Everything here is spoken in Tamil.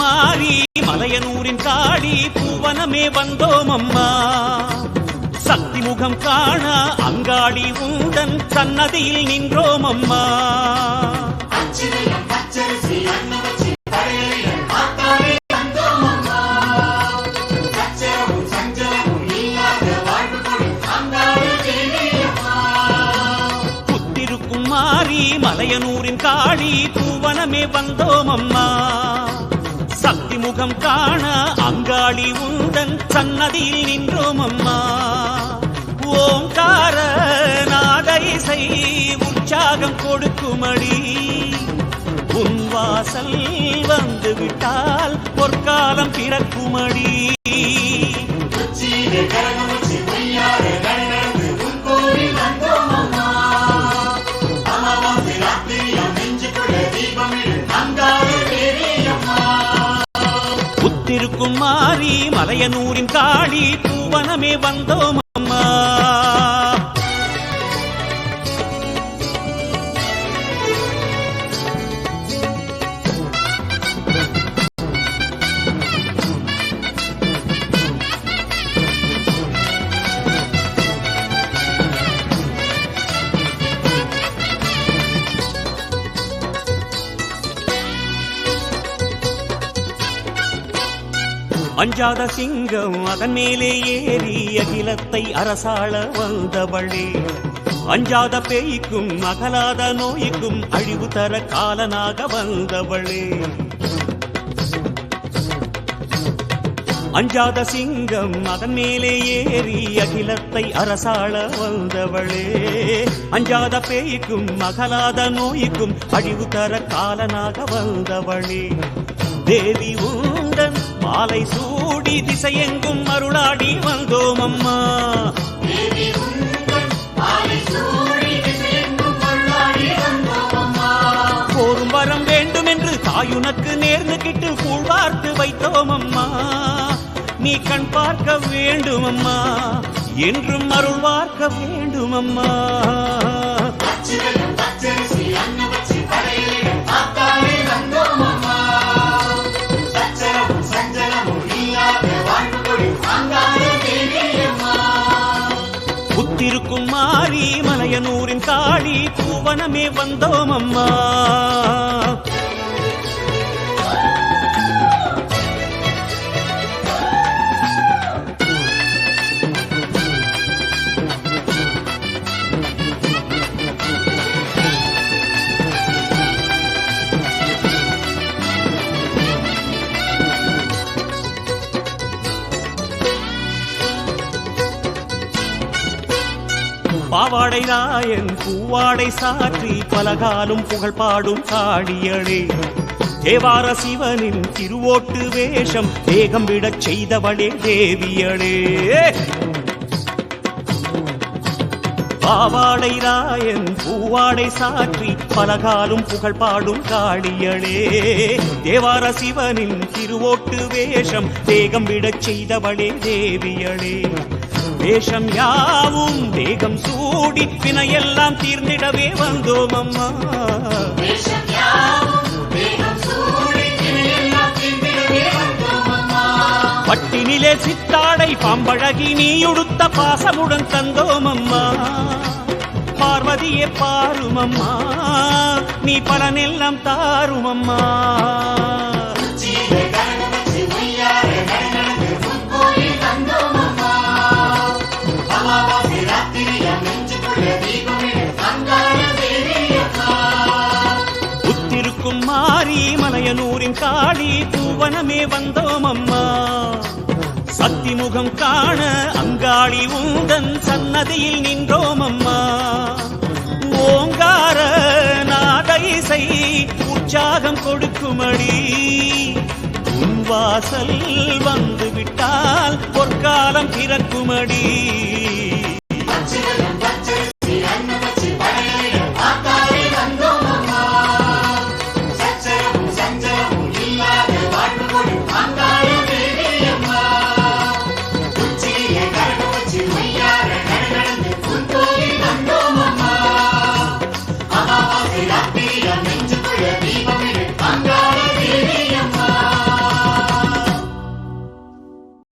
மாறி மலையனூரின் காளி பூவனமே வந்தோம் அம்மா. சக்தி முகம் காண அங்காளி உந்தன் சன்னதியில் நின்றோம் அம்மா. புத்திருக்கும் மாறி மலையனூரின் காளி பூவனமே வந்தோம் அம்மா. சக்தி முகம் காண அங்காளி உந்தன் சன்னதியில் நின்றோம் அம்மா. ஓங்கார நாத இசை உற்சாகம் கொடுக்குமடி. உன் வாசல் வந்து விட்டால் பொற்காலம் பிறக்குமடி. புத்திருக்கும் மாறி மலையனூரின் காளி பூவனமே வந்தோம் அம்மா. அஞ்சாத சிங்கம் அதன் மேலே ஏறி அகிலத்தை அரசாள வந்தவளே. அஞ்சாத பேய்க்கும் அகலாத நோய்க்கும் அழிவு தர காலனாக வந்தவளே. அஞ்சாத சிங்கம் அதன் மேலே ஏறி அகிலத்தை அரசாள வந்தவளே. அஞ்சாத பேய்க்கும் அகலாத நோய்க்கும் அழிவு தர காலனாக வந்தவளே. தேவி உந்தன் மாலை சூடி திசையெங்கும் அருளாடி வந்தோம் அம்மா. போரும் வரம் வேண்டும் என்று தாயுனக்கு நேர்ந்து கிட்டு கூழ்வார்த்து வைத்தோம் அம்மா. நீ கண் பார்க்க வேண்டும் அம்மா, என்றும் அருள் பார்க்க வேண்டும் அம்மா. புத்திருக்கும் மாறி மலையனூரின் காளி பூவனமே வந்தோம் அம்மா. பாவாடை ராயன் பூவாடை சாற்றி பலகாலும் புகழ் பாடும் காளியளே. தேவார சிவனின் திருவோட்டு வேஷம் வேகம் விடச் செய்தவளே தேவியளே. பாவாடை ராயன் பூவாடை சாற்றி பலகாலும் புகழ் பாடும் காளியளே. தேவார சிவனின் திருவோட்டு வேஷம் வேகம் விடச் செய்தவளே தேவியளே. வேஷம் யாவும் வேகம் சூடி வினையெல்லாம் தீர்ந்திடவே வந்தோம் அம்மா. பட்டினிலே சித்தாடை பாம்பழகி நீ உடுத்த பாசமுடன் தந்தோம் அம்மா. பார்வதியே பாரும் அம்மா, நீ பலனெல்லாம் தாரும் அம்மா. புத்திருக்கும் மாறி மலையனூரின் காளி பூவனமே வந்தோம் அம்மா. சக்தி முகம் காண அங்காளி உந்தன் சன்னதியில் நின்றோம் அம்மா. ஓங்கார நாத இசை உற்சாகம் கொடுக்குமடி. உன் வாசல் வந்து விட்டால் பொற்காலம் பிறக்குமடி.